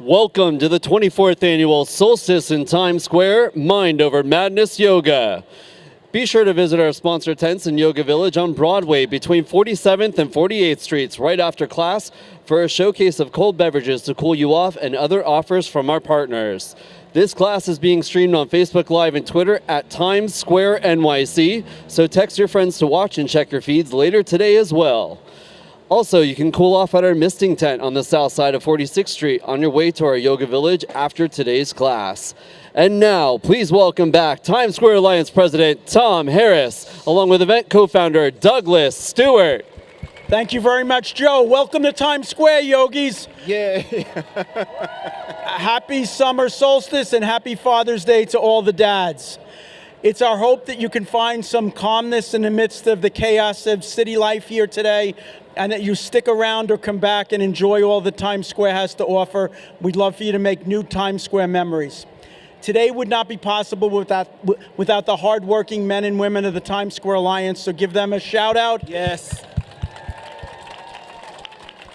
Welcome to the 24th annual Solstice in Times Square Mind Over Madness Yoga. Be sure to visit our sponsor tents in Yoga Village on Broadway between 47th and 48th Streets right after class for a showcase of cold beverages to cool you off and other offers from our partners. This class is being streamed on Facebook Live and Twitter at Times Square NYC, so text your friends to watch and check your feeds later today as well. Also, you can cool off at our misting tent on the south side of 46th Street on your way to our Yoga Village after today's class. And now, please welcome back Times Square Alliance President Tom Harris, along with event co-founder Douglas Stewart. Thank you very much, Joe. Welcome to Times Square, yogis. Yay. Happy summer solstice and happy Father's Day to all the dads. It's our hope that you can find some calmness in the midst of the chaos of city life here today, and that you stick around or come back and enjoy all that Times Square has to offer. We'd love for you to make new Times Square memories. Today would not be possible without the hardworking men and women of the Times Square Alliance, so give them a shout out. Yes.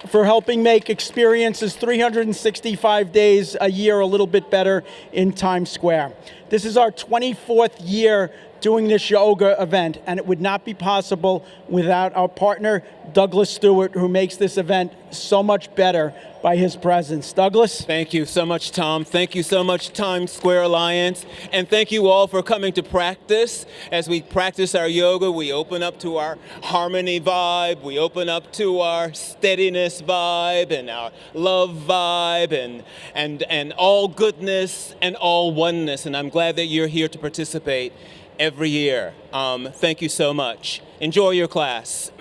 For helping make experiences 365 days a year a little bit better in Times Square. This is our 24th year doing this yoga event, and it would not be possible without our partner, Douglas Stewart, who makes this event so much better by his presence. Douglas? Thank you so much, Tom. Thank you so much, Times Square Alliance. And thank you all for coming to practice. As we practice our yoga, we open up to our harmony vibe, we open up to our steadiness vibe and our love vibe and all goodness and all oneness. And I'm glad that you're here to participate every year. Thank you so much. Enjoy your class.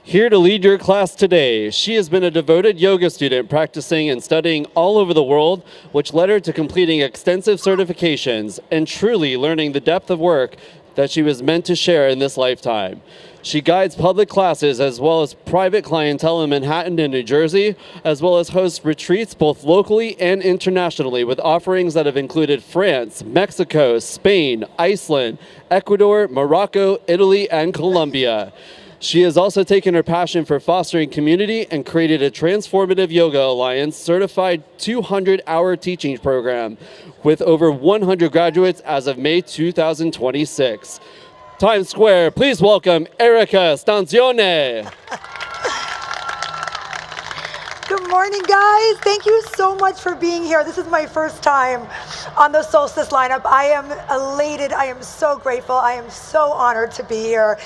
Here to lead your class today, she has been a devoted yoga student practicing and studying all over the world, which led her to completing extensive certifications and truly learning the depth of work that she was meant to share in this lifetime. She guides public classes as well as private clientele in Manhattan and New Jersey, as well as hosts retreats both locally and internationally with offerings that have included France, Mexico, Spain, Iceland, Ecuador, Morocco, Italy, and Colombia. She has also taken her passion for fostering community and created a Transformative Yoga Alliance certified 200-hour teaching program with over 100 graduates as of May 2026. Times Square, please welcome Erica Stanzione. Good morning, guys. Thank you so much for being here. This is my first time on the Solstice lineup. I am elated. I am so grateful. I am so honored to be here.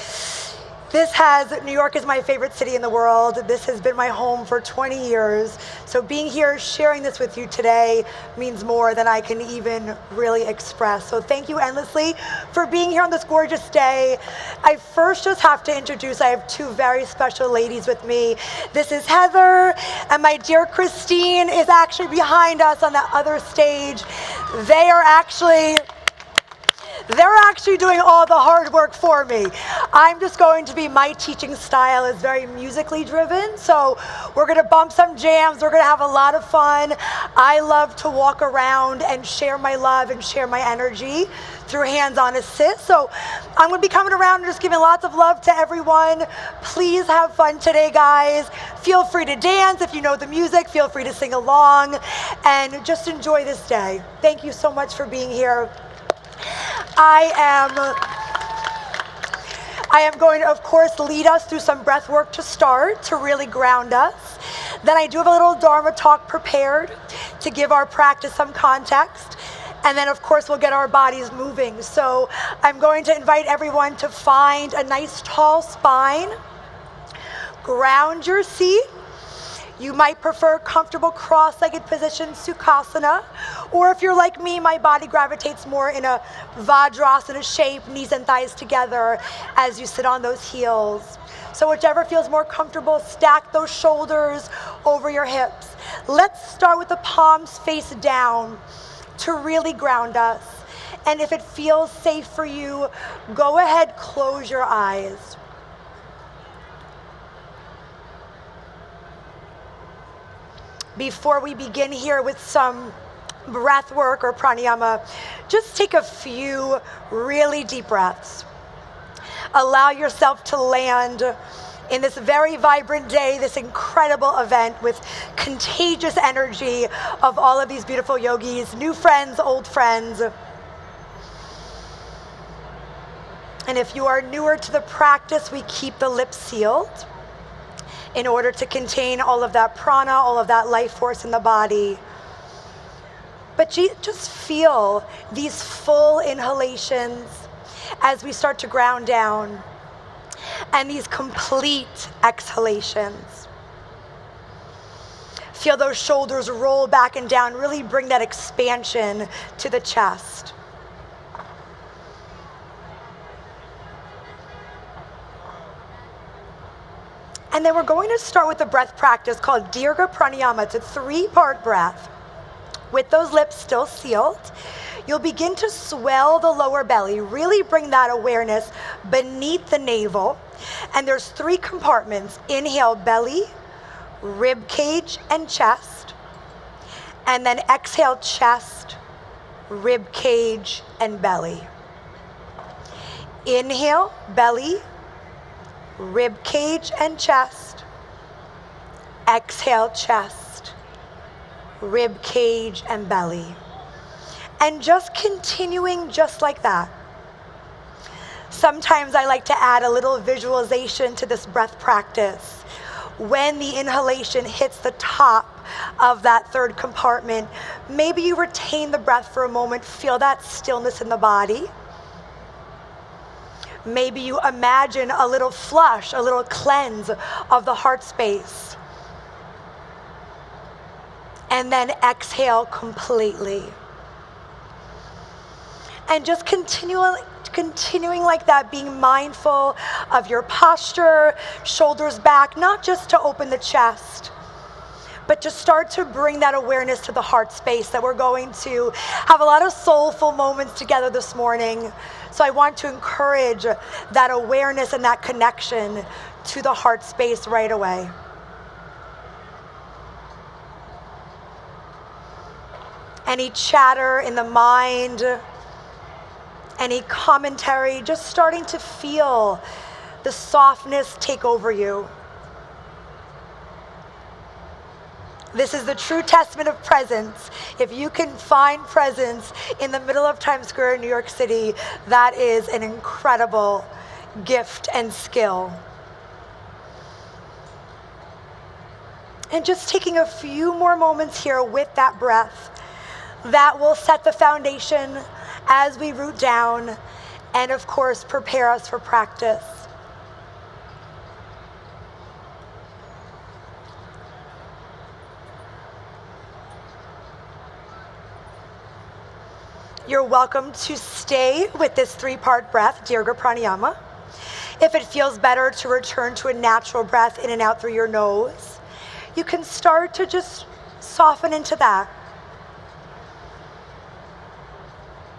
New York is my favorite city in the world. This has been my home for 20 years. So being here, sharing this with you today means more than I can even really express. So thank you endlessly for being here on this gorgeous day. I first just have to introduce, I have two very special ladies with me. This is Heather, and my dear Christine is actually behind us on the other stage. They're actually doing all the hard work for me. I'm just going to be, my teaching style is very musically driven, so we're gonna bump some jams, we're gonna have a lot of fun. I love to walk around and share my love and share my energy through hands-on assist. So I'm gonna be coming around and just giving lots of love to everyone. Please have fun today, guys. Feel free to dance if you know the music, feel free to sing along, and just enjoy this day. Thank you so much for being here. I am going to, of course, lead us through some breath work to start, to really ground us. Then I do have a little Dharma talk prepared to give our practice some context. And then, of course, we'll get our bodies moving. So I'm going to invite everyone to find a nice tall spine. Ground your seat. You might prefer comfortable cross-legged position, Sukhasana. Or if you're like me, my body gravitates more in a Vajrasana shape, knees and thighs together as you sit on those heels. So whichever feels more comfortable, stack those shoulders over your hips. Let's start with the palms face down to really ground us. And if it feels safe for you, go ahead, close your eyes. Before we begin here with some breath work or pranayama, just take a few really deep breaths. Allow yourself to land in this very vibrant day, this incredible event with contagious energy of all of these beautiful yogis, new friends, old friends. And if you are newer to the practice, we keep the lips sealed in order to contain all of that prana, all of that life force in the body. But just feel these full inhalations as we start to ground down, and these complete exhalations. Feel those shoulders roll back and down, really bring that expansion to the chest. And then we're going to start with a breath practice called Dirga Pranayama. It's a 3-part breath. With those lips still sealed, you'll begin to swell the lower belly, really bring that awareness beneath the navel. And there's 3 compartments. Inhale, belly, rib cage, and chest. And then exhale, chest, rib cage, and belly. Inhale, belly, rib cage and chest. Exhale, chest, rib cage and belly. And just continuing just like that. Sometimes I like to add a little visualization to this breath practice. When the inhalation hits the top of that 3rd compartment, maybe you retain the breath for a moment, feel that stillness in the body. Maybe you imagine a little flush, a little cleanse of the heart space. And then exhale completely. And just continuing like that, being mindful of your posture, shoulders back, not just to open the chest, but to start to bring that awareness to the heart space, that we're going to have a lot of soulful moments together this morning. So I want to encourage that awareness and that connection to the heart space right away. Any chatter in the mind, any commentary, just starting to feel the softness take over you. This is the true testament of presence. If you can find presence in the middle of Times Square in New York City, that is an incredible gift and skill. And just taking a few more moments here with that breath, that will set the foundation as we root down and, of course, prepare us for practice. You're welcome to stay with this 3-part breath, Dirga Pranayama. If it feels better to return to a natural breath in and out through your nose, you can start to just soften into that.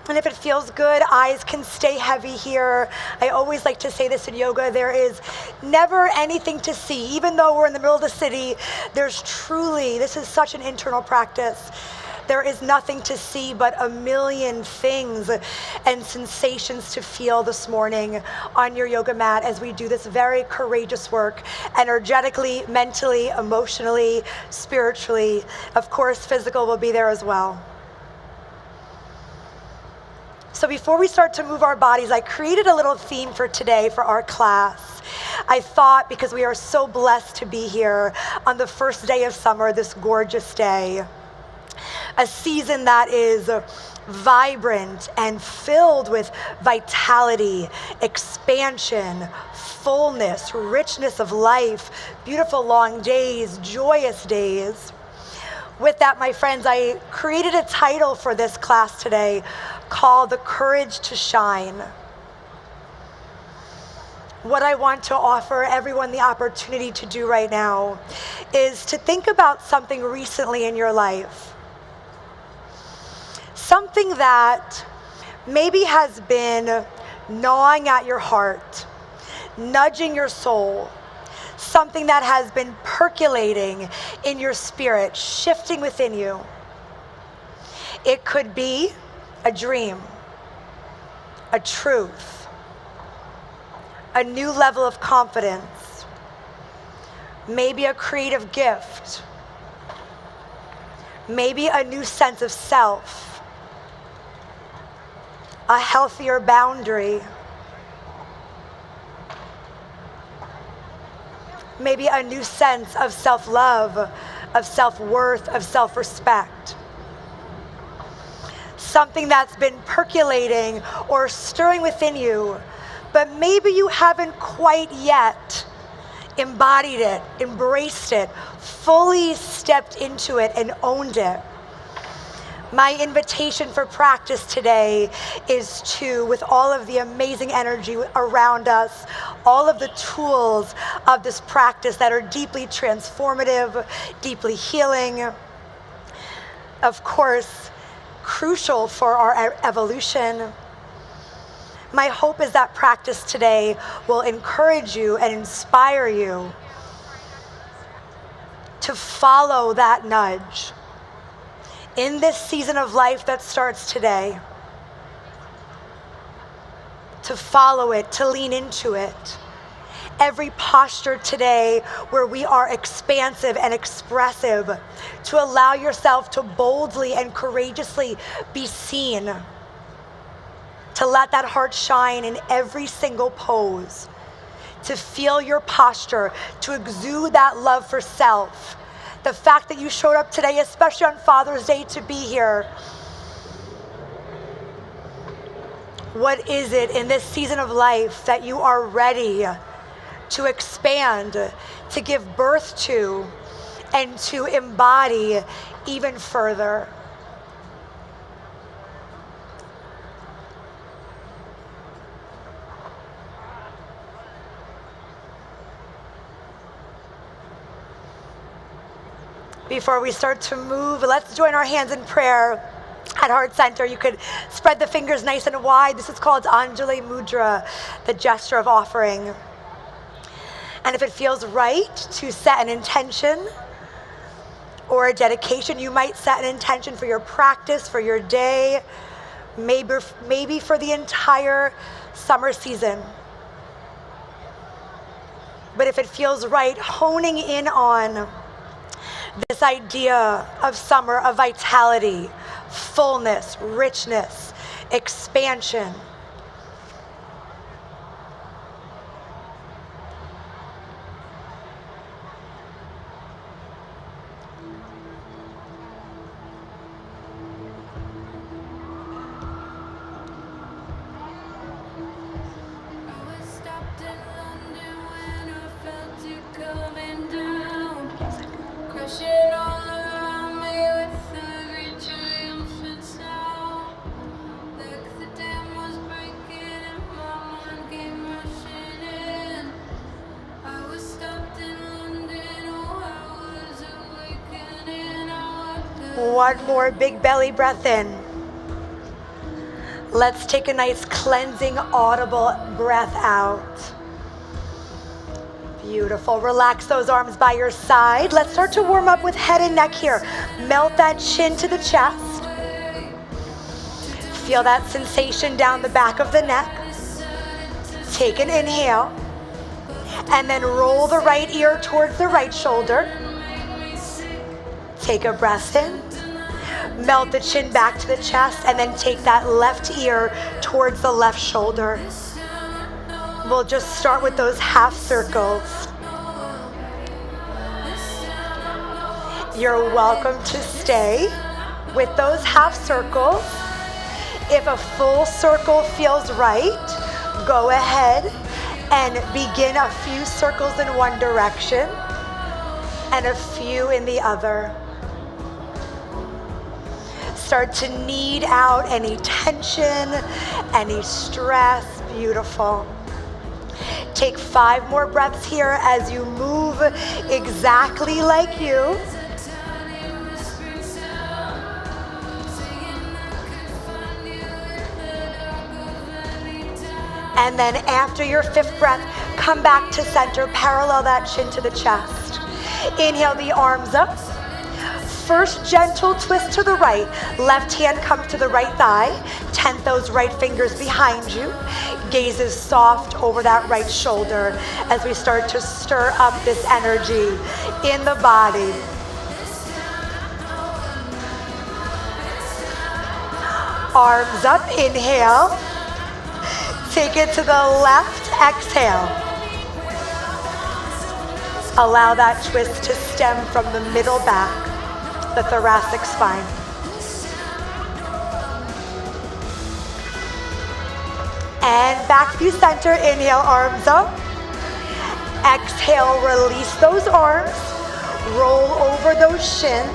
And if it feels good, eyes can stay heavy here. I always like to say this in yoga, there is never anything to see. Even though we're in the middle of the city, there's truly, this is such an internal practice. There is nothing to see but a million things and sensations to feel this morning on your yoga mat as we do this very courageous work, energetically, mentally, emotionally, spiritually. Of course, physical will be there as well. So before we start to move our bodies, I created a little theme for today for our class. I thought, because we are so blessed to be here on the first day of summer, this gorgeous day, a season that is vibrant and filled with vitality, expansion, fullness, richness of life, beautiful long days, joyous days. With that, my friends, I created a title for this class today called The Courage to Shine. What I want to offer everyone the opportunity to do right now is to think about something recently in your life. Something that maybe has been gnawing at your heart, nudging your soul, something that has been percolating in your spirit, shifting within you. It could be a dream, a truth, a new level of confidence, maybe a creative gift, maybe a new sense of self, a healthier boundary, maybe a new sense of self-love, of self-worth, of self-respect. Something that's been percolating or stirring within you, but maybe you haven't quite yet embodied it, embraced it, fully stepped into it and owned it. My invitation for practice today is to, with all of the amazing energy around us, all of the tools of this practice that are deeply transformative, deeply healing, of course, crucial for our evolution. My hope is that practice today will encourage you and inspire you to follow that nudge in this season of life that starts today, to follow it, to lean into it. Every posture today where we are expansive and expressive, to allow yourself to boldly and courageously be seen, to let that heart shine in every single pose, to feel your posture, to exude that love for self. The fact that you showed up today, especially on Father's Day, to be here. What is it in this season of life that you are ready to expand, to give birth to, and to embody even further? Before we start to move, let's join our hands in prayer at Heart Center. You could spread the fingers nice and wide. This is called Anjali Mudra, the gesture of offering. And if it feels right to set an intention or a dedication, you might set an intention for your practice, for your day, maybe for the entire summer season. But if it feels right, honing in on this idea of summer, of vitality, fullness, richness, expansion. One more big belly breath in. Let's take a nice cleansing, audible breath out. Beautiful. Relax those arms by your side. Let's start to warm up with head and neck here. Melt that chin to the chest. Feel that sensation down the back of the neck. Take an inhale. And then roll the right ear towards the right shoulder. Take a breath in. Melt the chin back to the chest, and then take that left ear towards the left shoulder. We'll just start with those half circles. You're welcome to stay with those half circles. If a full circle feels right, go ahead and begin a few circles in one direction and a few in the other. Start to knead out any tension, any stress. Beautiful. Take 5 more breaths here as you move exactly like you. And then after your 5th breath, come back to center, parallel that chin to the chest. Inhale the arms up. First, gentle twist to the right. Left hand comes to the right thigh. Tent those right fingers behind you. Gaze is soft over that right shoulder as we start to stir up this energy in the body. Arms up, inhale. Take it to the left, exhale. Allow that twist to stem from the middle back, the thoracic spine. And back through center, inhale, arms up. Exhale, release those arms. Roll over those shins.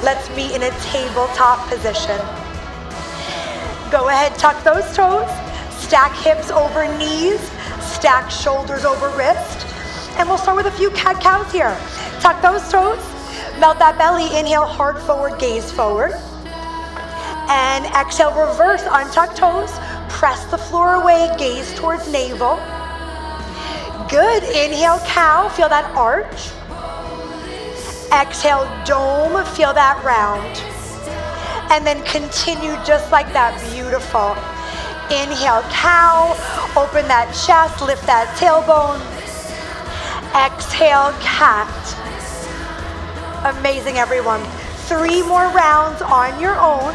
Let's meet in a tabletop position. Go ahead, tuck those toes. Stack hips over knees. Stack shoulders over wrist. And we'll start with a few cat-cows here. Tuck those toes. Melt that belly. Inhale, heart forward, gaze forward. And exhale, reverse, untuck toes. Press the floor away, gaze towards navel. Good. Inhale, cow. Feel that arch. Exhale, dome. Feel that round. And then continue just like that. Beautiful. Inhale, cow. Open that chest. Lift that tailbone. Exhale, cat. Amazing, everyone. 3 more rounds on your own.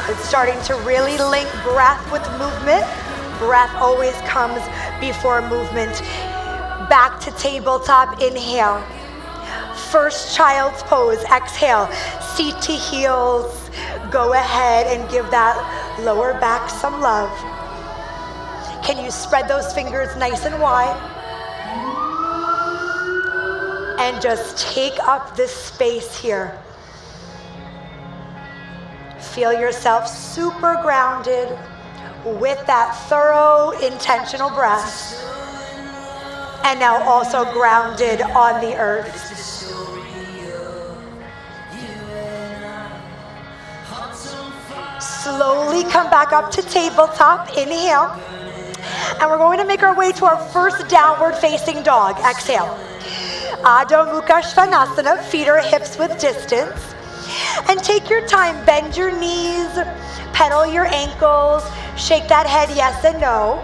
Good. Starting to really link breath with movement. Breath always comes before movement. Back to tabletop, inhale. First child's pose, exhale. Seat to heels. Go ahead and give that lower back some love. Can you spread those fingers nice and wide? And just take up this space here. Feel yourself super grounded with that thorough, intentional breath. And now also grounded on the earth. Slowly come back up to tabletop, inhale. And we're going to make our way to our first downward facing dog, exhale. Adho Mukha Svanasana, feet or hips with distance. And take your time, bend your knees, pedal your ankles, shake that head yes and no.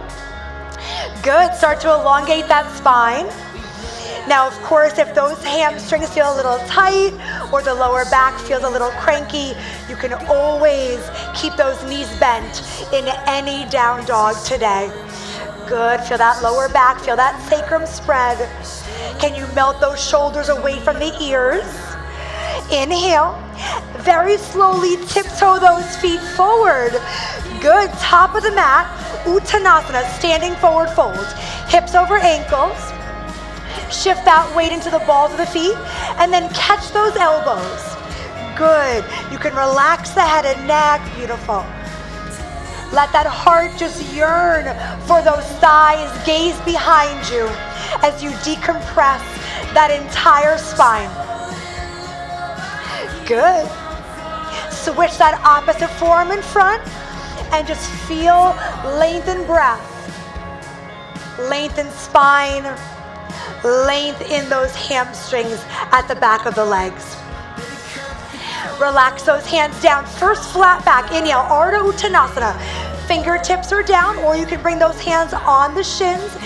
Good, start to elongate that spine. Now, of course, if those hamstrings feel a little tight or the lower back feels a little cranky, you can always keep those knees bent in any down dog today. Good, feel that lower back, feel that sacrum spread. Can you melt those shoulders away from the ears? Inhale, very slowly tiptoe those feet forward. Good, top of the mat, Uttanasana, standing forward fold. Hips over ankles. Shift that weight into the balls of the feet and then catch those elbows. Good. You can relax the head and neck. Beautiful. Let that heart just yearn for those thighs. Gaze behind you as you decompress that entire spine. Good. Switch that opposite forearm in front and just feel lengthened breath. Lengthen spine. Length in those hamstrings at the back of the legs. Relax those hands down. First flat back. Inhale, Ardha Uttanasana. Fingertips are down, or you can bring those hands on the shins.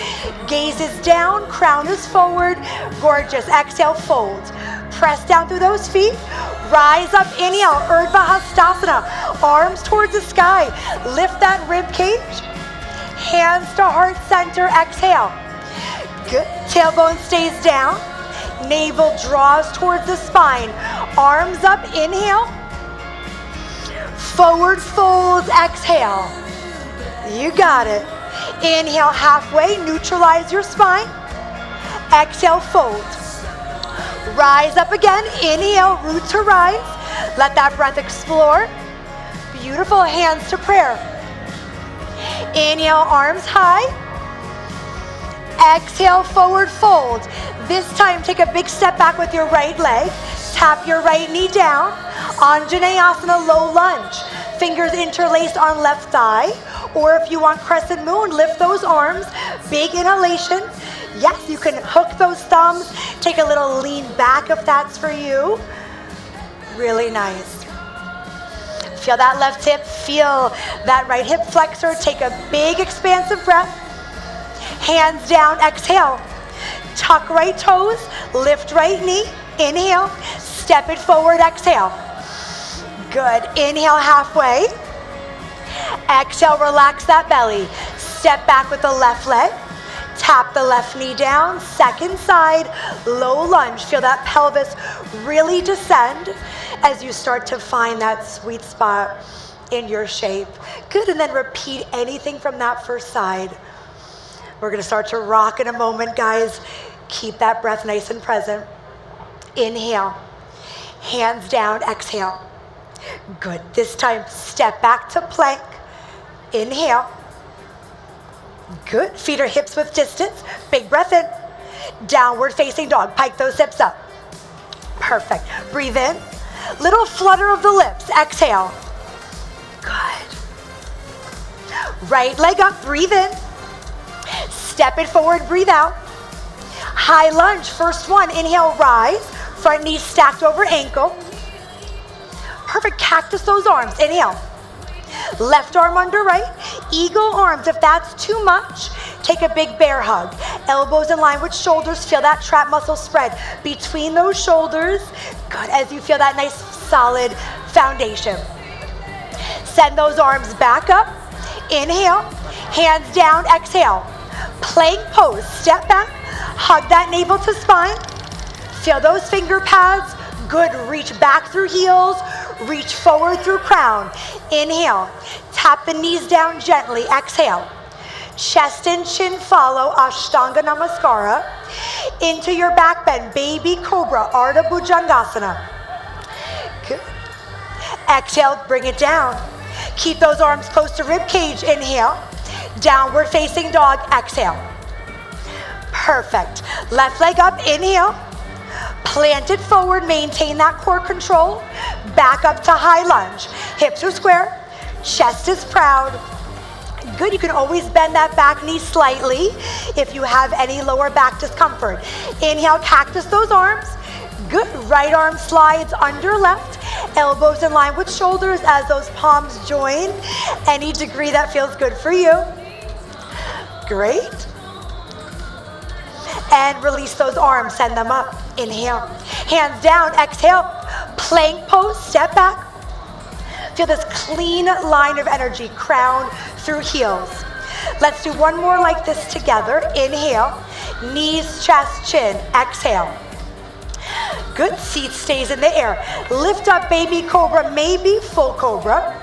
Gaze is down, crown is forward. Gorgeous. Exhale, fold. Press down through those feet. Rise up, inhale, Urdhva Hastasana. Arms towards the sky. Lift that rib cage. Hands to heart center. Exhale. Good. Tailbone stays down. Navel draws towards the spine. Arms up, inhale. Forward folds, exhale. You got it. Inhale halfway, neutralize your spine. Exhale, fold. Rise up again. Inhale, root to rise. Let that breath explore. Beautiful, hands to prayer. Inhale, arms high. Exhale, forward fold. This time, take a big step back with your right leg. Tap your right knee down. Anjaneyasana, low lunge. Fingers interlaced on left thigh. Or if you want crescent moon, lift those arms, big inhalation. Yes, you can hook those thumbs, take a little lean back if that's for you. Really nice. Feel that left hip, feel that right hip flexor. Take a big expansive breath. Hands down, exhale. Tuck right toes, lift right knee, inhale, step it forward, exhale. Good, inhale halfway. Exhale, relax that belly. Step back with the left leg. Tap the left knee down, second side, low lunge. Feel that pelvis really descend as you start to find that sweet spot in your shape. Good, and then repeat anything from that first side. We're gonna start to rock in a moment, guys. Keep that breath nice and present. Inhale, hands down, exhale. Good, this time step back to plank. Inhale. Good, feet or hips width distance. Big breath in. Downward facing dog, pike those hips up. Perfect, breathe in. Little flutter of the lips, exhale. Good. Right leg up, breathe in. Step it forward, breathe out. High lunge, first one, inhale, rise. Front knee stacked over ankle. Perfect, cactus those arms, inhale. Left arm under right, eagle arms. If that's too much, take a big bear hug. Elbows in line with shoulders, feel that trap muscle spread between those shoulders. Good, as you feel that nice solid foundation. Send those arms back up, inhale, hands down, exhale. Plank pose, step back, hug that navel to spine. Feel those finger pads. Good, reach back through heels, reach forward through crown. Inhale, tap the knees down gently, exhale. Chest and chin follow, Ashtanga Namaskara. Into your back bend, baby cobra, Ardha Bhujangasana. Good. Exhale, bring it down. Keep those arms close to rib cage, inhale. Downward facing dog, exhale. Perfect. Left leg up, inhale. Plant it forward, maintain that core control. Back up to high lunge. Hips are square, chest is proud. Good, you can always bend that back knee slightly if you have any lower back discomfort. Inhale, cactus those arms. Good, right arm slides under left. Elbows in line with shoulders as those palms join. Any degree that feels good for you. Great. And release those arms, send them up. Inhale, hands down, exhale. Plank pose, step back. Feel this clean line of energy, crown through heels. Let's do one more like this together. Inhale, knees, chest, chin, exhale. Good, seat stays in the air. Lift up baby cobra, maybe full cobra.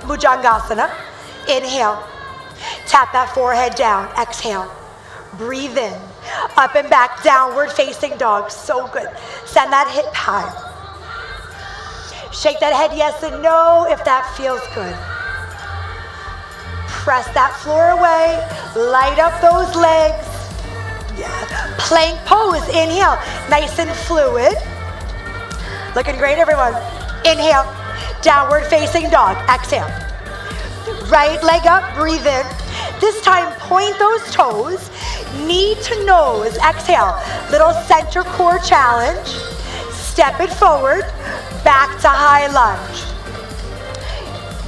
Bhujangasana. Inhale, tap that forehead down, exhale. Breathe in, up and back, downward facing dog, so good. Send that hip high. Shake that head yes and no if that feels good. Press that floor away, light up those legs. Yeah. Plank pose, inhale, nice and fluid. Looking great, everyone. Inhale, downward facing dog, exhale. Right leg up, breathe in. This time, point those toes, knee to nose, exhale. Little center core challenge. Step it forward, back to high lunge.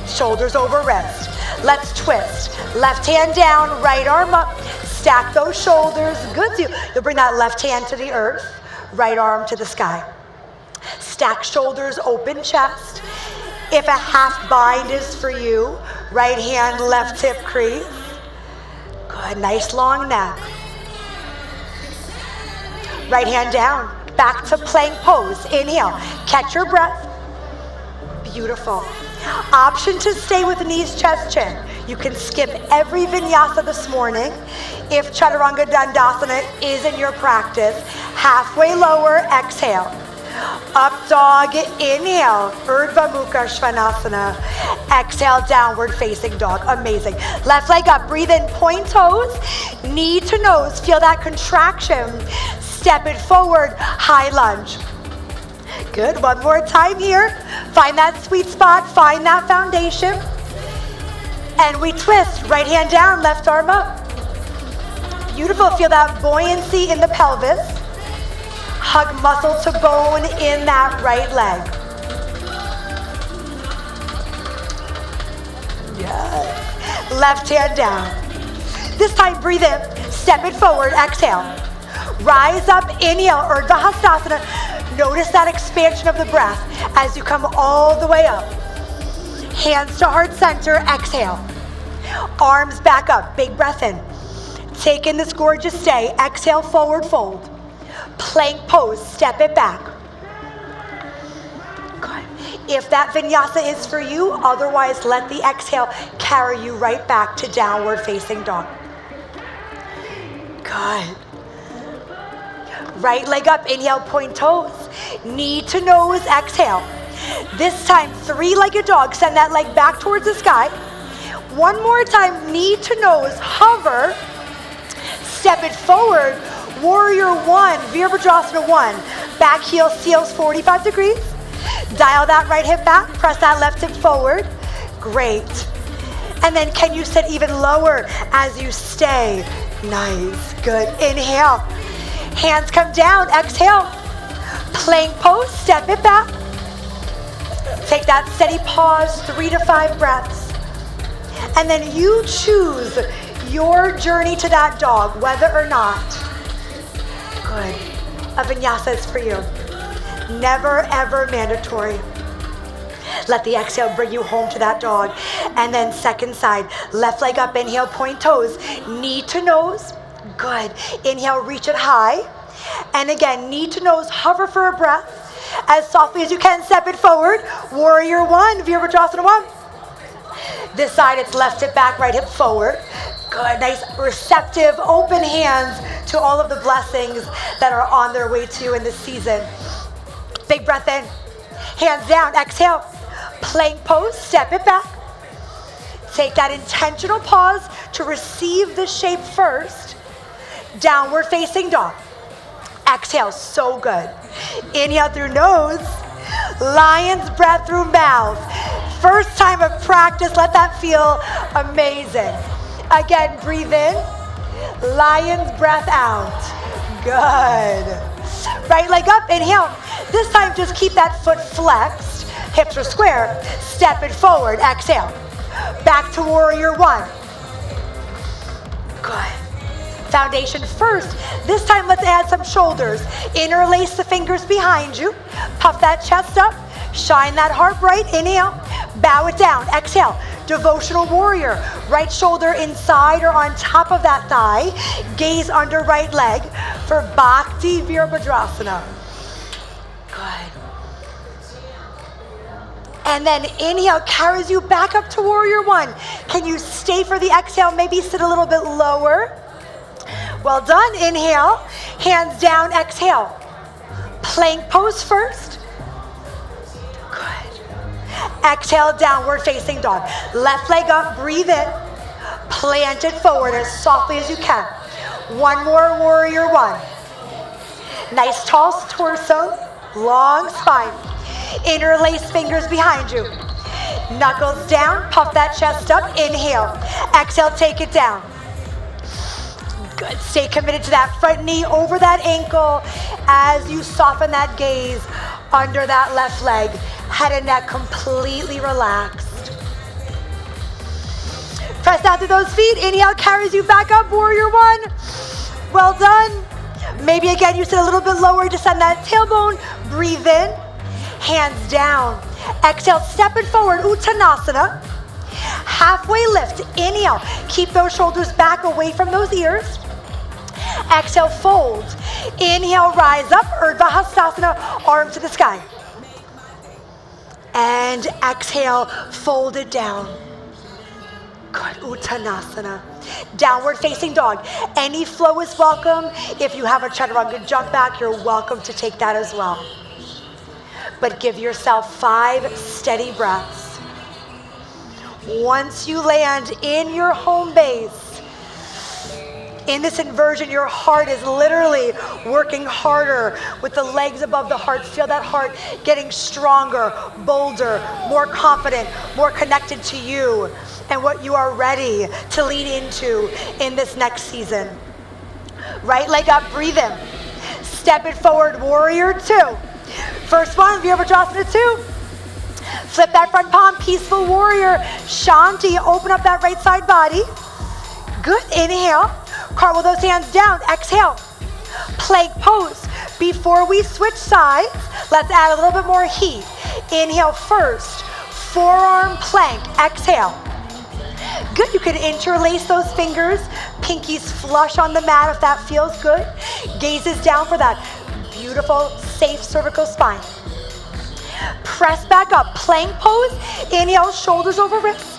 Shoulders over wrist. Let's twist. Left hand down, right arm up. Stack those shoulders. Good. You'll bring that left hand to the earth, right arm to the sky. Stack shoulders, open chest. If a half bind is for you, right hand, left hip crease. Good, nice long neck. Right hand down, back to plank pose. Inhale, catch your breath. Beautiful. Option to stay with knees, chest, chin. You can skip every vinyasa this morning if Chaturanga Dandasana is in your practice. Halfway lower, exhale. Up dog, inhale, Urdhva Mukha Svanasana. Exhale, downward facing dog, amazing. Left leg up, breathe in, point toes, knee to nose, feel that contraction. Step it forward, high lunge. Good, one more time here. Find that sweet spot, find that foundation. And we twist, right hand down, left arm up. Beautiful, feel that buoyancy in the pelvis. Hug muscle to bone in that right leg. Yes. Left hand down. This time, breathe in, step it forward, exhale. Rise up, inhale, Urdhva Hastasana. Notice that expansion of the breath as you come all the way up. Hands to heart center, exhale. Arms back up, big breath in. Take in this gorgeous stay, exhale, forward fold. Plank pose, step it back. Good. If that vinyasa is for you, otherwise let the exhale carry you right back to downward facing dog. Good. Right leg up, inhale, point toes. Knee to nose, exhale. This time, three-legged dog, send that leg back towards the sky. One more time, knee to nose, hover. Step it forward, warrior one, Virabhadrasana 1. Back heel seals 45 degrees. Dial that right hip back, press that left hip forward. Great. And then can you sit even lower as you stay? Nice, good. Inhale. Hands come down, exhale. Plank pose, step it back. Take that steady pause, 3 to 5 breaths. And then you choose your journey to that dog, whether or not, good, a vinyasa is for you. Never, ever mandatory. Let the exhale bring you home to that dog. And then second side, left leg up, inhale, point toes, knee to nose, good. Inhale, reach it high. And again, knee to nose, hover for a breath. As softly as you can, step it forward. Warrior one, Virabhadrasana 1. This side, it's left hip back, right hip forward. Good, nice, receptive, open hands to all of the blessings that are on their way to you in this season. Big breath in, hands down, exhale. Plank pose, step it back. Take that intentional pause to receive the shape first. Downward facing dog. Exhale, so good. Inhale through nose. Lion's breath through mouth. First time of practice, let that feel amazing. Again, breathe in. Lion's breath out. Good. Right leg up, inhale. This time, just keep that foot flexed. Hips are square. Step it forward, exhale. Back to warrior one. Good. Foundation first. This time, let's add some shoulders. Interlace the fingers behind you. Puff that chest up. Shine that heart bright. Inhale. Bow it down. Exhale. Devotional warrior. Right shoulder inside or on top of that thigh. Gaze under right leg for Bhakti Virabhadrasana. Good. And then inhale carries you back up to warrior one. Can you stay for the exhale? Maybe sit a little bit lower. Well done. Inhale. Hands down. Exhale. Plank pose first. Good. Exhale, downward facing dog. Left leg up. Breathe in. Plant it forward as softly as you can. One more, warrior one. Nice tall torso. Long spine. Interlace fingers behind you. Knuckles down. Puff that chest up. Inhale. Exhale, take it down. Good. Stay committed to that front knee over that ankle as you soften that gaze under that left leg. Head and neck completely relaxed. Press down through those feet. Inhale carries you back up, warrior one. Well done. Maybe again you sit a little bit lower, descend that tailbone. Breathe in. Hands down. Exhale, step it forward, Uttanasana. Halfway lift. Inhale. Keep those shoulders back away from those ears. Exhale, fold. Inhale, rise up, Urdhva Hastasana, arm to the sky. And exhale, fold it down. Good, Uttanasana. Downward facing dog. Any flow is welcome. If you have a chaturanga jump back, you're welcome to take that as well. But give yourself 5 steady breaths. Once you land in your home base, In this inversion, your heart is literally working harder with the legs above the heart. Feel that heart getting stronger, bolder, more confident, more connected to you and what you are ready to lean into in this next season. Right leg up, breathe in. Step it forward, warrior two. First one, Virabhadrasana 2. Flip that front palm, peaceful warrior. Shanti, open up that right side body. Good, inhale. Cartwheel those hands down, exhale. Plank pose. Before we switch sides, let's add a little bit more heat. Inhale first, forearm plank, exhale. Good, you can interlace those fingers. Pinkies flush on the mat if that feels good. Gazes down for that beautiful, safe cervical spine. Press back up, plank pose. Inhale, shoulders over wrist.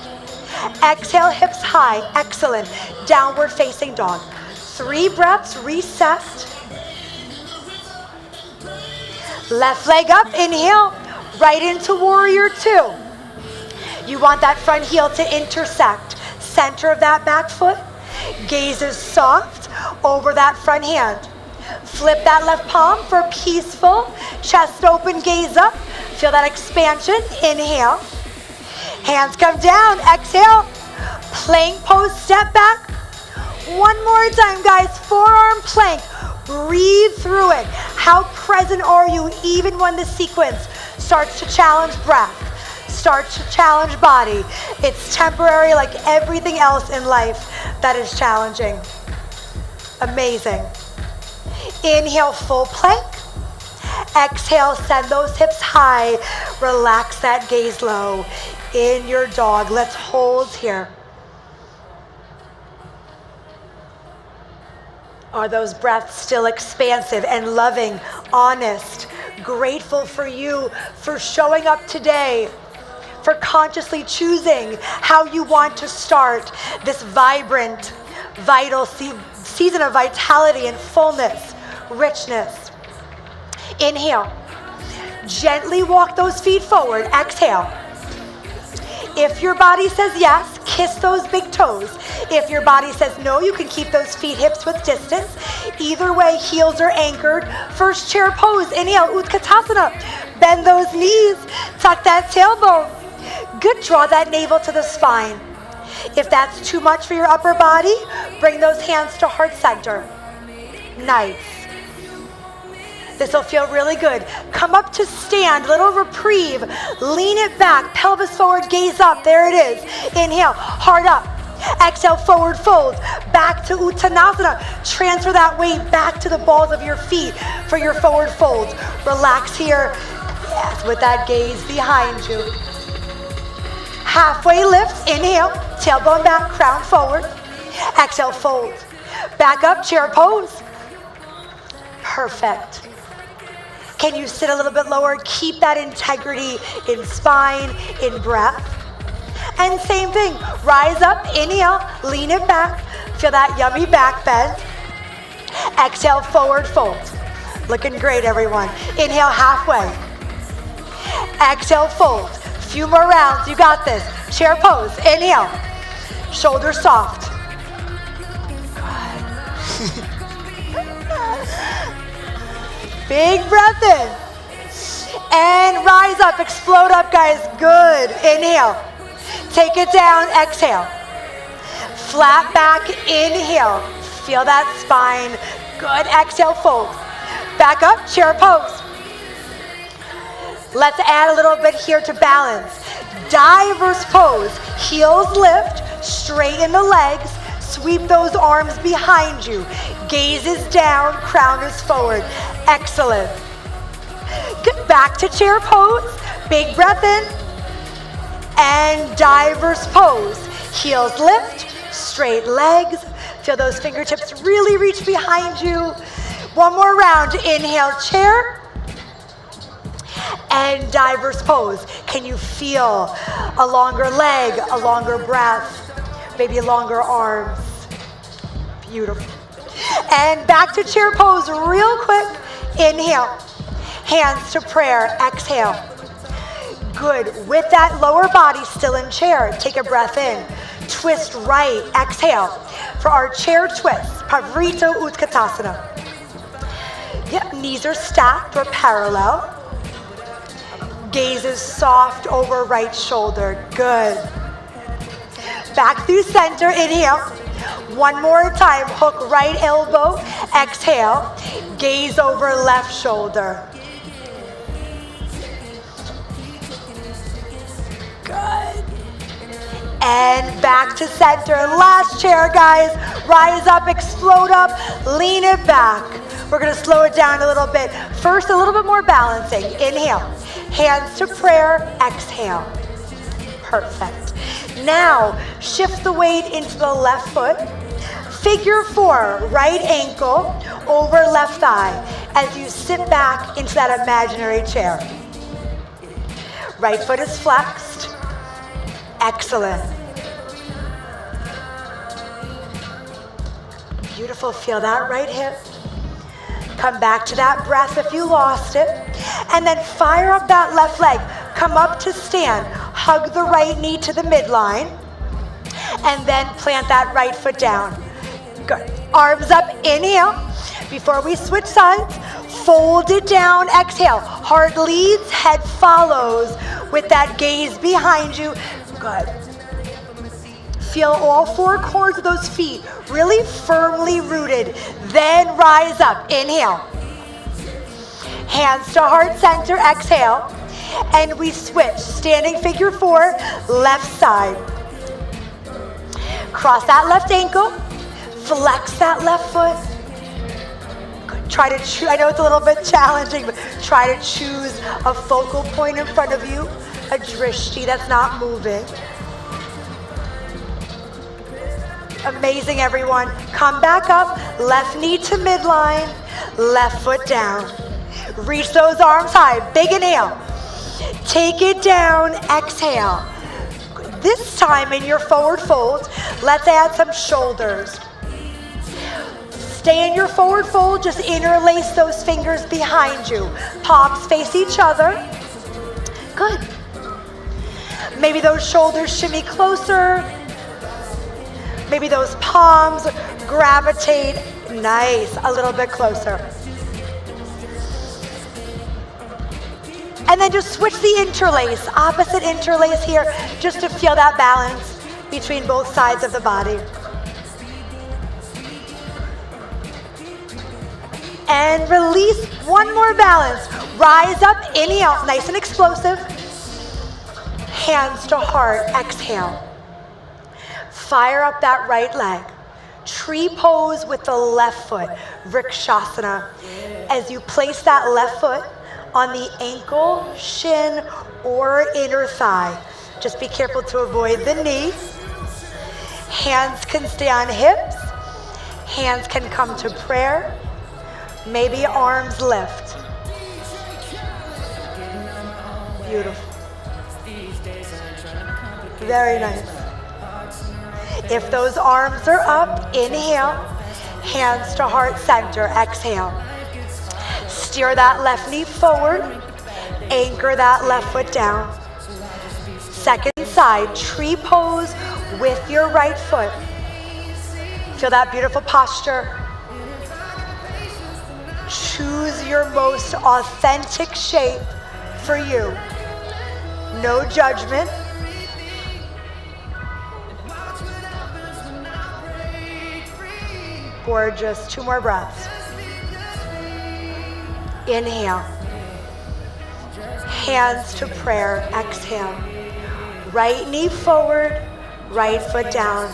Exhale, hips high, excellent. Downward facing dog. 3 breaths, recessed. Left leg up, inhale, right into warrior two. You want that front heel to intersect. Center of that back foot. Gaze is soft over that front hand. Flip that left palm for peaceful. Chest open, gaze up. Feel that expansion, inhale. Hands come down, exhale. Plank pose, step back. One more time, guys, forearm plank. Breathe through it. How present are you even when the sequence starts to challenge breath, starts to challenge body? It's temporary like everything else in life that is challenging. Amazing. Inhale, full plank. Exhale, send those hips high. Relax that gaze low. In your dog, let's hold here. Are those breaths still expansive and loving, honest, grateful for you, for showing up today, for consciously choosing how you want to start this vibrant, vital season of vitality and fullness, richness. Inhale. Gently walk those feet forward. Exhale. If your body says yes, kiss those big toes. If your body says no, you can keep those feet hips width distance. Either way, heels are anchored. First chair pose. Inhale, Utkatasana. Bend those knees. Tuck that tailbone. Good, draw that navel to the spine. If that's too much for your upper body, bring those hands to heart center. Nice. This will feel really good. Come up to stand, little reprieve. Lean it back, pelvis forward, gaze up. There it is. Inhale, heart up. Exhale, forward fold. Back to Uttanasana. Transfer that weight back to the balls of your feet for your forward fold. Relax here. Yes, with that gaze behind you. Halfway lift, inhale, tailbone back, crown forward. Exhale, fold. Back up, chair pose. Perfect. Can you sit a little bit lower? Keep that integrity in spine, in breath. And same thing, rise up, inhale, lean it back. Feel that yummy back bend. Exhale, forward fold. Looking great, everyone. Inhale, halfway. Exhale, fold. Few more rounds, you got this. Chair pose, inhale. Shoulders soft. Good. Big breath in. And rise up, explode up, guys. Good. Inhale. Take it down, exhale. Flat back, inhale. Feel that spine. Good, exhale, fold. Back up, chair pose. Let's add a little bit here to balance. Diver's pose. Heels lift, straighten the legs, sweep those arms behind you. Gaze is down, crown is forward. Excellent. Get back to chair pose. Big breath in. And diver's pose. Heels lift, straight legs. Feel those fingertips really reach behind you. One more round. Inhale, chair. And diver's pose. Can you feel a longer leg, a longer breath, maybe longer arms? Beautiful. And back to chair pose real quick. Inhale. Hands to prayer. Exhale. Good. With that lower body still in chair, take a breath in. Twist right, exhale for our chair twist, Pavrito Utkatasana. Yep, knees are stacked or parallel. Gaze is soft over right shoulder, good. Back through center, inhale. One more time, hook right elbow, exhale. Gaze over left shoulder. Good. And back to center. Last chair, guys. Rise up, explode up, lean it back. We're gonna slow it down a little bit. First, a little bit more balancing. Inhale, hands to prayer, exhale. Perfect. Now, shift the weight into the left foot. Figure 4, right ankle over left thigh as you sit back into that imaginary chair. Right foot is flexed. Excellent. Beautiful, feel that right hip. Come back to that breath if you lost it. And then fire up that left leg. Come up to stand. Hug the right knee to the midline. And then plant that right foot down. Good. Arms up, inhale. Before we switch sides, fold it down, exhale. Heart leads, head follows with that gaze behind you. Good. Feel all 4 corners of those feet really firmly rooted. Then rise up, inhale. Hands to heart center, exhale. And we switch, standing figure 4, left side. Cross that left ankle, flex that left foot. Good. Try to choose, I know it's a little bit challenging, but try to choose a focal point in front of you, a drishti that's not moving. Amazing, everyone. Come back up, left knee to midline, left foot down. Reach those arms high, big inhale. Take it down, exhale. This time in your forward fold, let's add some shoulders. Stay in your forward fold, just interlace those fingers behind you. Palms face each other. Good. Maybe those shoulders shimmy closer. Maybe those palms gravitate, nice, a little bit closer. And then just switch the interlace, opposite interlace here, just to feel that balance between both sides of the body. And release, one more balance. Rise up, inhale, nice and explosive. Hands to heart, exhale. Fire up that right leg. Tree pose with the left foot, Vrikshasana. As you place that left foot on the ankle, shin, or inner thigh. Just be careful to avoid the knee. Hands can stay on hips. Hands can come to prayer. Maybe arms lift. Beautiful. Very nice. If those arms are up, inhale, hands to heart center, exhale. Steer that left knee forward, anchor that left foot down. Second side, tree pose with your right foot. Feel that beautiful posture. Choose your most authentic shape for you. No judgment. Gorgeous. 2 more breaths. Inhale. Hands to prayer. Exhale. Right knee forward, right foot down.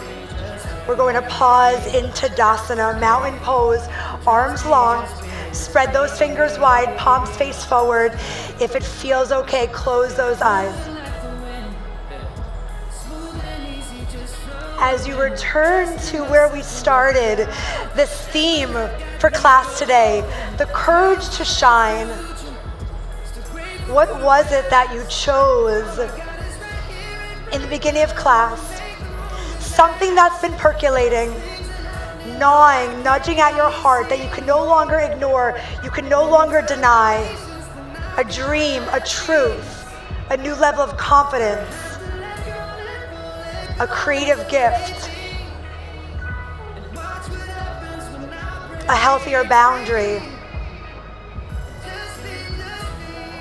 We're going to pause into Tadasana, mountain pose, arms long. Spread those fingers wide, palms face forward. If it feels okay, close those eyes. As you return to where we started, this theme for class today, the courage to shine. What was it that you chose in the beginning of class? Something that's been percolating, gnawing, nudging at your heart that you can no longer ignore, you can no longer deny. A dream, a truth, a new level of confidence. a creative gift, a healthier boundary,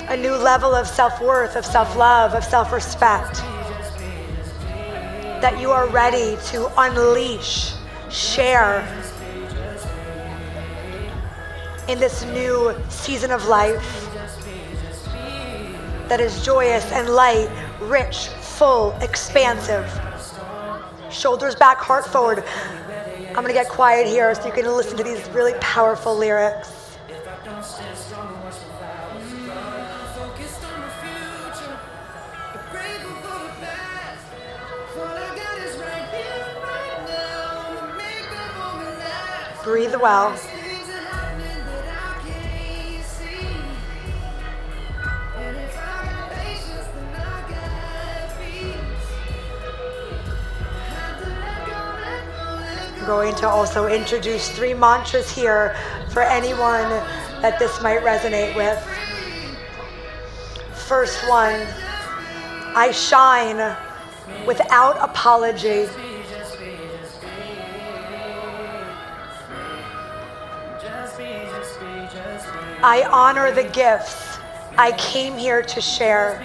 a new level of self-worth, of self-love, of self-respect, that you are ready to unleash, share in this new season of life that is joyous and light, rich, full, expansive. Shoulders back, heart forward. I'm gonna get quiet here so you can listen to these really powerful lyrics. Breathe well. I'm going to also introduce 3 mantras here for anyone that this might resonate with. First one, I shine without apology. I honor the gifts I came here to share.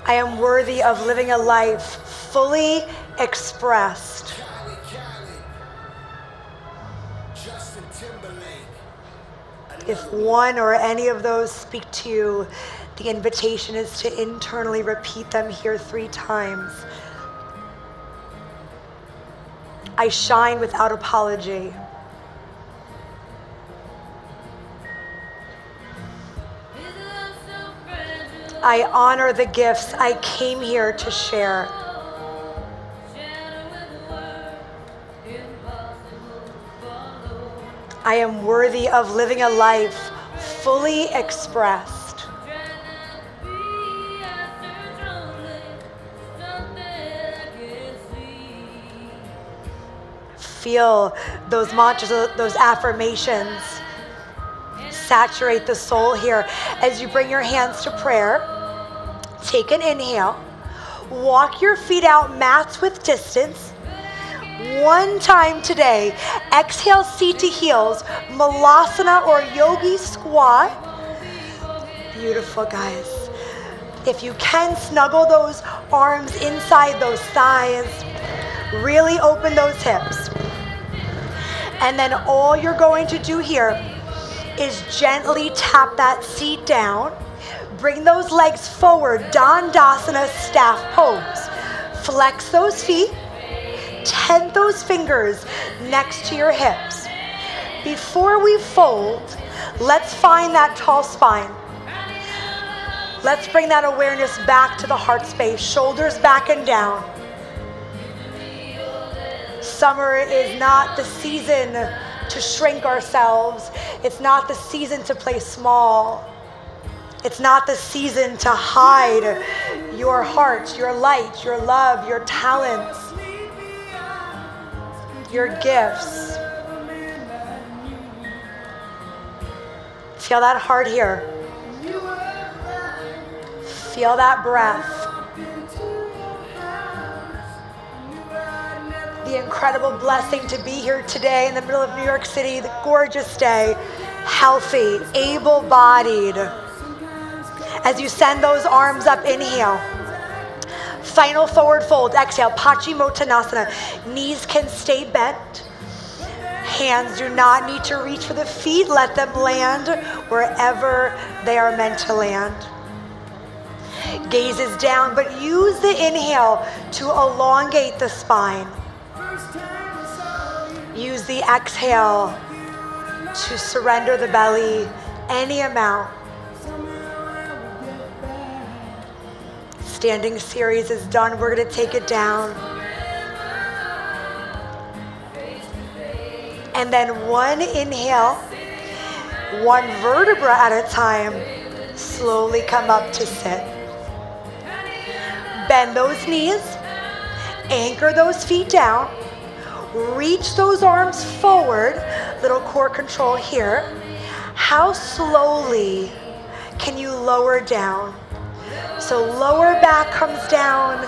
I am worthy of living a life fully expressed. If one or any of those speak to you, the invitation is to internally repeat them here 3 times. I shine without apology. I honor the gifts I came here to share. I am worthy of living a life fully expressed. Feel those mantras, those affirmations saturate the soul here. As you bring your hands to prayer, take an inhale, walk your feet out mats with distance. 1 time today, exhale, seat to heels, malasana or yogi squat. Beautiful, guys. If you can, snuggle those arms inside those thighs. Really open those hips. And then all you're going to do here is gently tap that seat down. Bring those legs forward, Dandasana staff pose. Flex those feet, tent those fingers next to your hips. Before we fold, let's find that tall spine. Let's bring that awareness back to the heart space, shoulders back and down. Summer is not the season to shrink ourselves. It's not the season to play small. It's not the season to hide your heart, your light, your love, your talents, your gifts. Feel that heart here. Feel that breath. The incredible blessing to be here today in the middle of New York City, the gorgeous day, healthy, able-bodied. As you send those arms up, inhale. Final forward fold, exhale, Paschimottanasana. Knees can stay bent. Hands do not need to reach for the feet. Let them land wherever they are meant to land. Gaze is down, but use the inhale to elongate the spine. Use the exhale to surrender the belly any amount. Standing series is done. We're going to take it down. And then 1 inhale, 1 vertebra at a time, slowly come up to sit. Bend those knees, anchor those feet down, reach those arms forward, little core control here. How slowly can you lower down? So lower back comes down.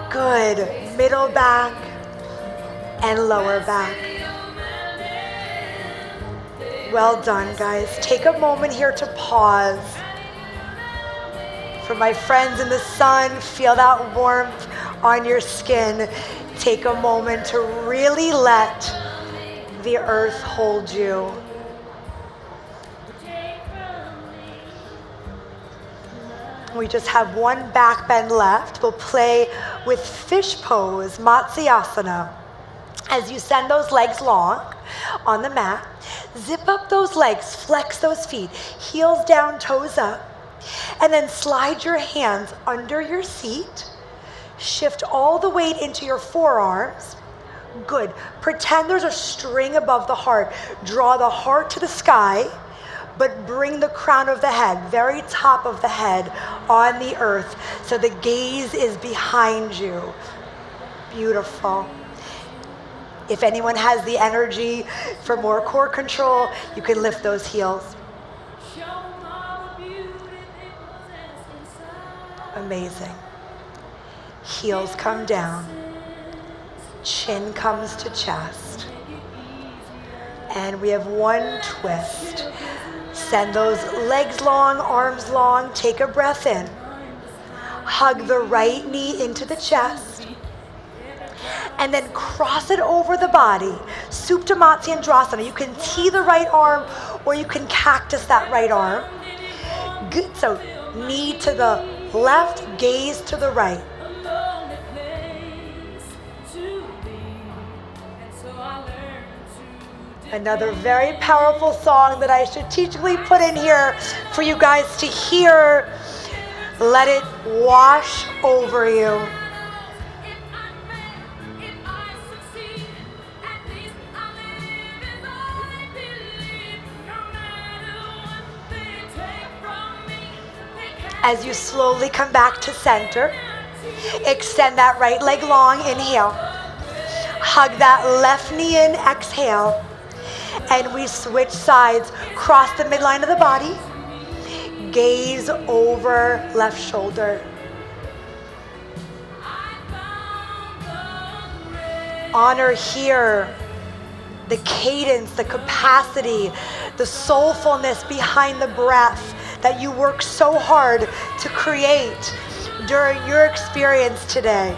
Good. Middle back and lower back. Well done, guys. Take a moment here to pause. For my friends in the sun, feel that warmth on your skin. Take a moment to really let the earth hold you. We just have one back bend left. We'll play with fish pose, Matsyasana. As you send those legs long on the mat, zip up those legs, flex those feet, heels down, toes up, and then slide your hands under your seat. Shift all the weight into your forearms. Good. Pretend there's a string above the heart. Draw the heart to the sky, but bring the crown of the head, very top of the head, on the earth, so the gaze is behind you. Beautiful. If anyone has the energy for more core control, you can lift those heels. Amazing. Heels come down. Chin comes to chest. And we have one twist. Send those legs long, arms long. Take a breath in. Hug the right knee into the chest. And then cross it over the body. Supta Matsyendrasana. You can tee the right arm or you can cactus that right arm. Good. So knee to the left, gaze to the right. Another very powerful song that I strategically put in here for you guys to hear. Let it wash over you. As you slowly come back to center, extend that right leg long, inhale. Hug that left knee in, exhale. And we switch sides, cross the midline of the body, gaze over left shoulder. Honor here the cadence, the capacity, the soulfulness behind the breath that you work so hard to create during your experience today.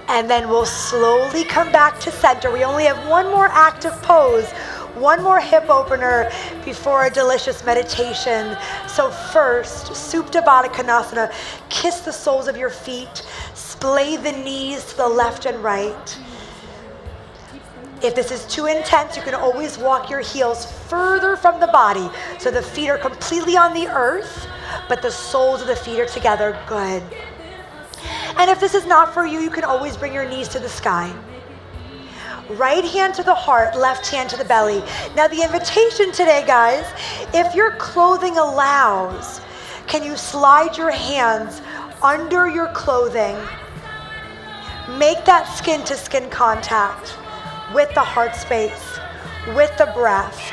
And then we'll slowly come back to center. We only have one more active pose, one more hip opener before a delicious meditation. So first, Supta Baddha Konasana. Kiss the soles of your feet. Splay the knees to the left and right. If this is too intense, you can always walk your heels further from the body. So the feet are completely on the earth, but the soles of the feet are together. Good. And if this is not for you, you can always bring your knees to the sky. Right hand to the heart, left hand to the belly. Now the invitation today, guys, if your clothing allows, can you slide your hands under your clothing? Make that skin to skin contact with the heart space, with the breath.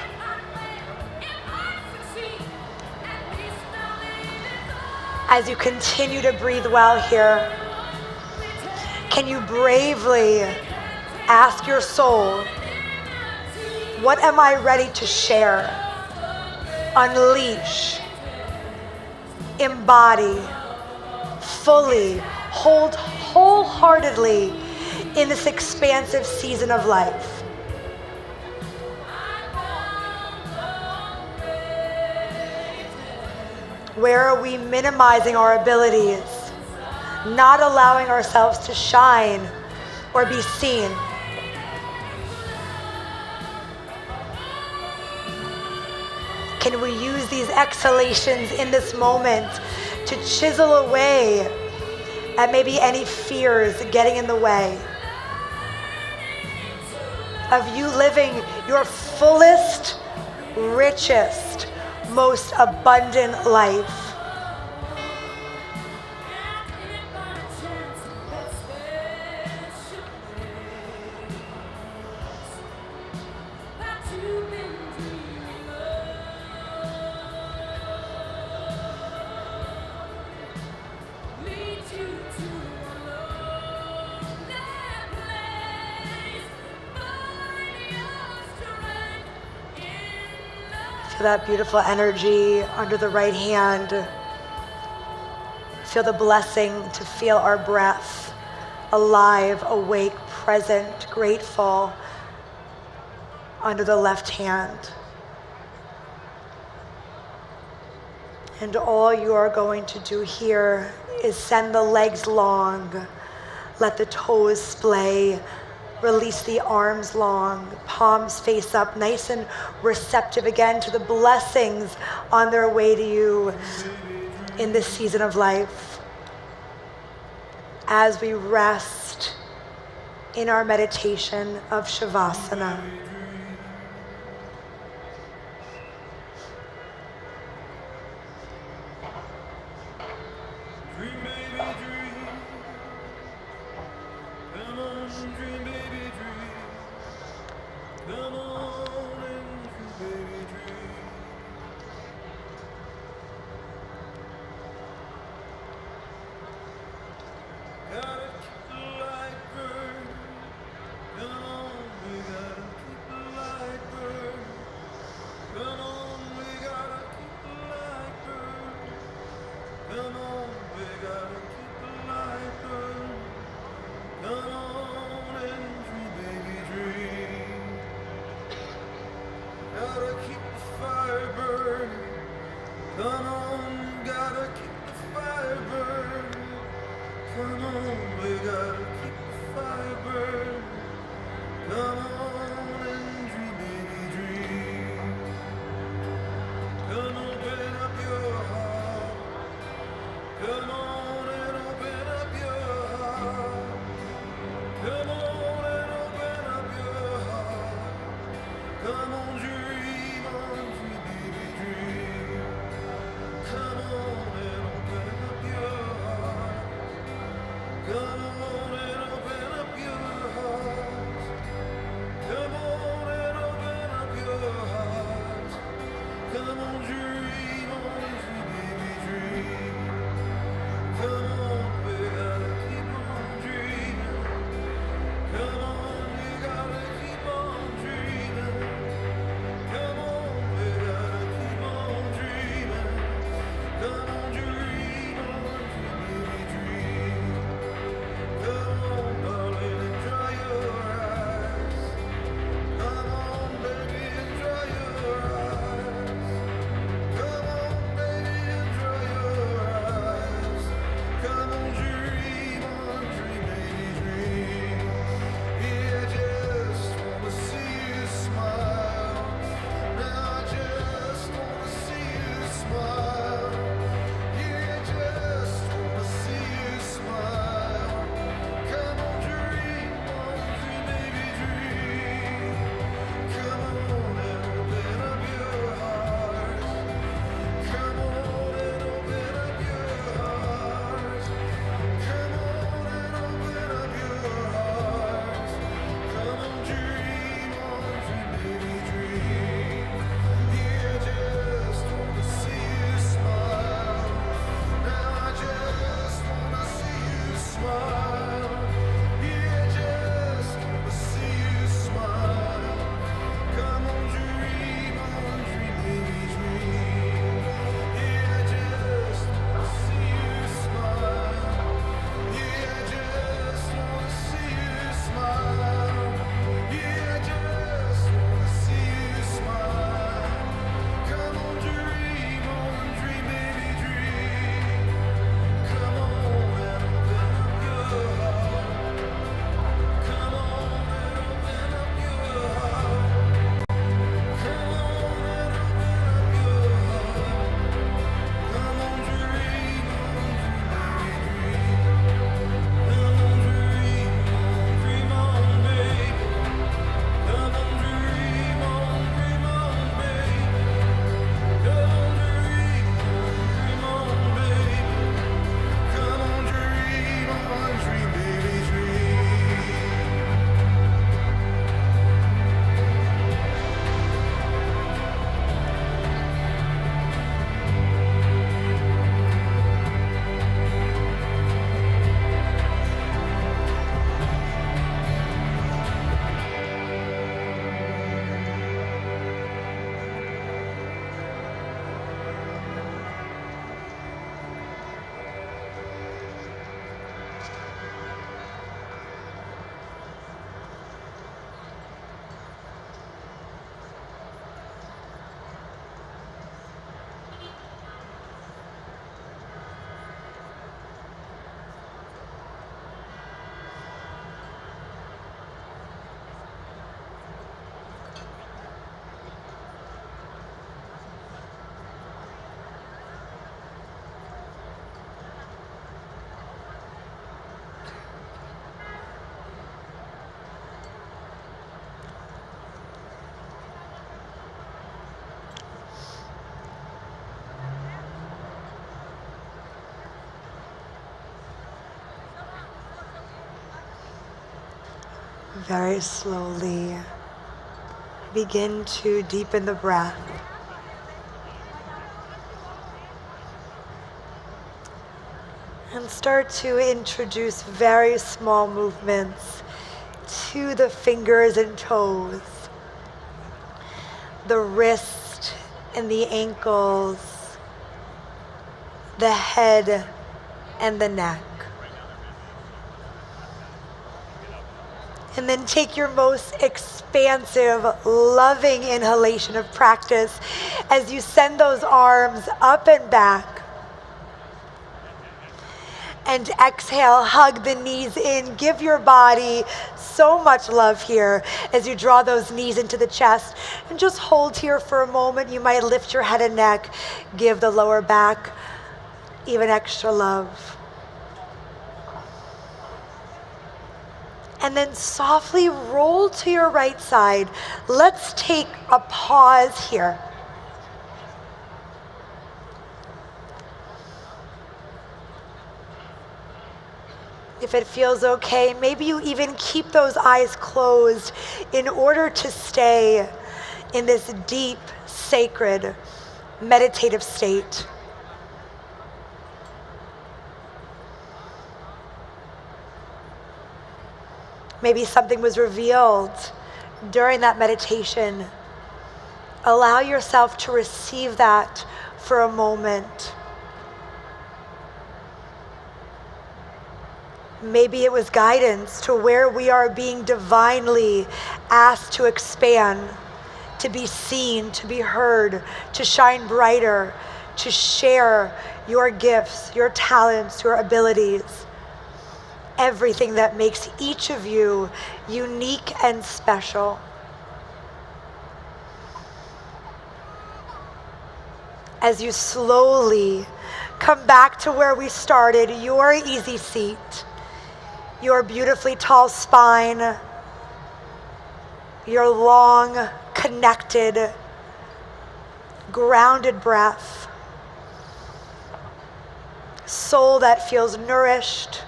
As you continue to breathe well here, can you bravely ask your soul, what am I ready to share, unleash, embody, fully, hold wholeheartedly in this expansive season of life? Where are we minimizing our abilities, not allowing ourselves to shine or be seen? Can we use these exhalations in this moment to chisel away at maybe any fears getting in the way of you living your fullest, richest, most abundant life? Feel that beautiful energy under the right hand. Feel the blessing to feel our breath, alive, awake, present, grateful, under the left hand. And all you are going to do here is send the legs long, let the toes splay, release the arms long, palms face up, nice and receptive again to the blessings on their way to you in this season of life. As we rest in our meditation of Shavasana. Very slowly, begin to deepen the breath. And start to introduce very small movements to the fingers and toes, the wrist and the ankles, the head and the neck. And then take your most expansive, loving inhalation of practice as you send those arms up and back. And exhale, hug the knees in. Give your body so much love here as you draw those knees into the chest. And just hold here for a moment. You might lift your head and neck. Give the lower back even extra love. And then softly roll to your right side. Let's take a pause here. If it feels okay, maybe you even keep those eyes closed in order to stay in this deep, sacred, meditative state. Maybe something was revealed during that meditation. Allow yourself to receive that for a moment. Maybe it was guidance to where we are being divinely asked to expand, to be seen, to be heard, to shine brighter, to share your gifts, your talents, your abilities. Everything that makes each of you unique and special. As you slowly come back to where we started, your easy seat, your beautifully tall spine, your long, connected, grounded breath, soul that feels nourished,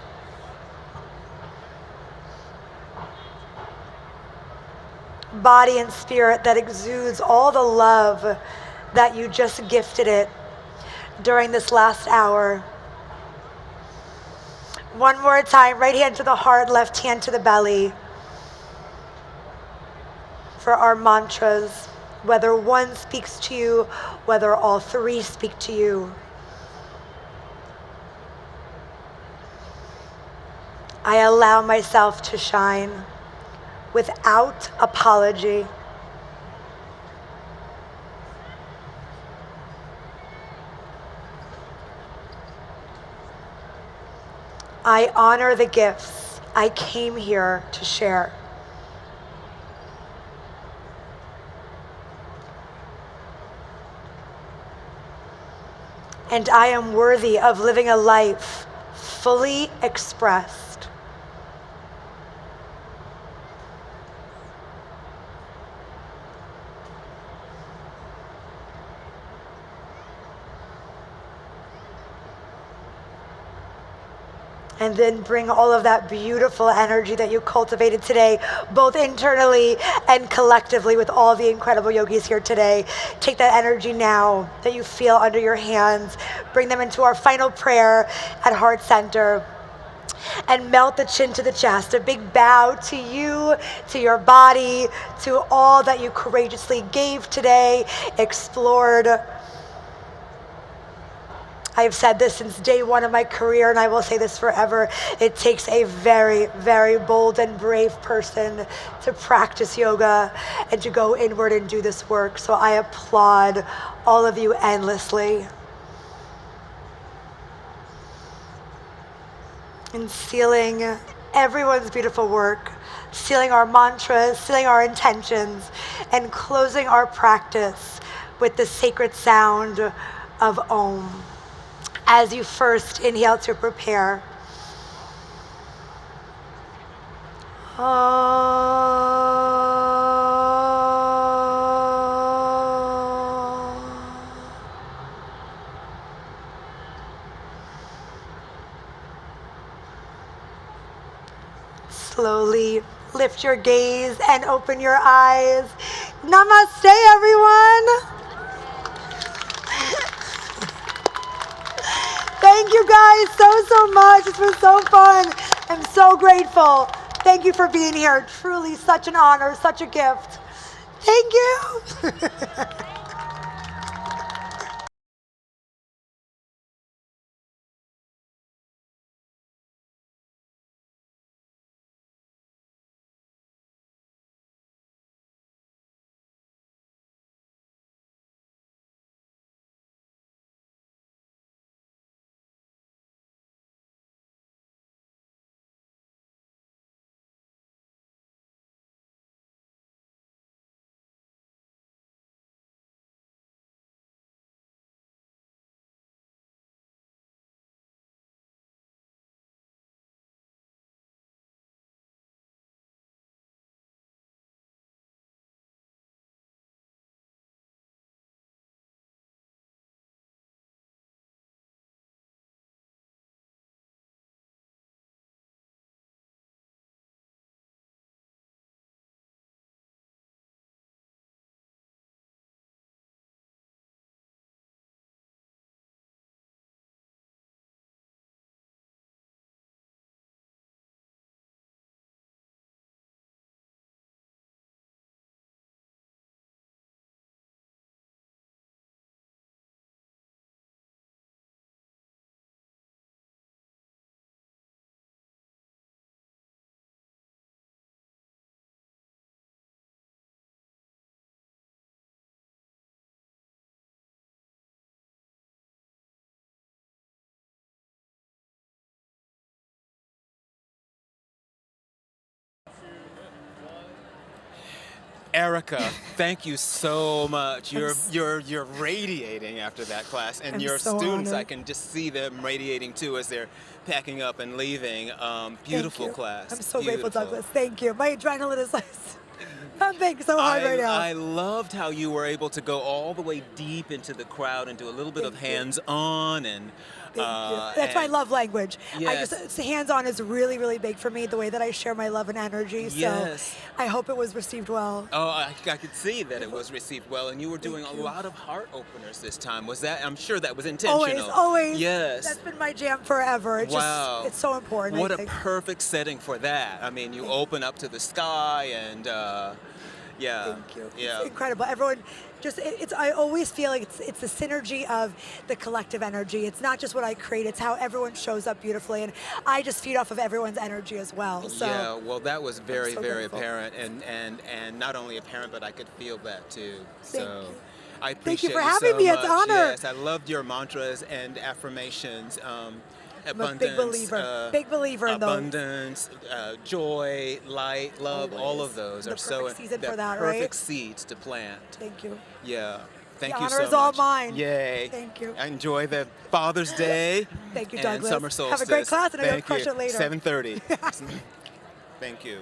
body and spirit that exudes all the love that you just gifted it during this last hour. One more time, right hand to the heart, left hand to the belly. For our mantras, whether one speaks to you, whether all three speak to you. I allow myself to shine without apology. I honor the gifts I came here to share. And I am worthy of living a life fully expressed. And then bring all of that beautiful energy that you cultivated today, both internally and collectively with all the incredible yogis here today. Take that energy now that you feel under your hands, bring them into our final prayer at Heart Center, and melt the chin to the chest. A big bow to you, to your body, to all that you courageously gave today, explored. I have said this since day one of my career, and I will say this forever. It takes a very, very bold and brave person to practice yoga and to go inward and do this work. So I applaud all of you endlessly. And sealing everyone's beautiful work, sealing our mantras, sealing our intentions, and closing our practice with the sacred sound of Om. As you first inhale to prepare. slowly lift your gaze and open your eyes. Namaste, everyone. Thank you guys so much. This was so fun. I'm so grateful. Thank you for being here. Truly such an honor, such a gift. Thank you. Erica, thank you so much. You're radiating after that class, and I'm your so students, honored. I can just see them radiating too as they're packing up and leaving. Beautiful Thank you. class. I'm so grateful, Beautiful. Douglas. Thank you. My adrenaline is like, I'm thinking so hard right now. I loved how you were able to go all the way deep into the crowd and do a little bit of Thank you. hands-on and. Thank you. That's why I and- love language. Yes. Hands-on is really, really big for me, the way that I share my love and energy. Yes. So I hope it was received well. Oh, I could see that it was received well, and you were doing Thank a you. lot of heart openers this time. Was that? I'm sure that was intentional. Always. Yes. That's been my jam forever. It's Wow. just, it's so important. What I a think. perfect setting for that. I mean, you open up to the sky and yeah. Thank you. Yeah. It's incredible. Everyone, I always feel like it's the synergy of the collective energy. It's not just what I create, it's how everyone shows up beautifully. And I just feed off of everyone's energy as well. So Yeah, well, that was very, so very grateful. apparent, and not only apparent, but I could feel that too. Thank So, you. I Thank you appreciate for having so me. It's an much. honor. Yes, I loved your mantras and affirmations. I'm a Abundance, big believer. Big believer in those. abundance, joy, light, love. All Always. of those The are so perfect season they're for that, perfect right? seeds to plant. Thank you. Yeah. Thank The you honor so is all much. mine. Yay. Thank you. Enjoy the Father's Day. Thank you, and Douglas. summer Have solstice. a great class, and I know Thank crush you. it later. 7:30. Thank you.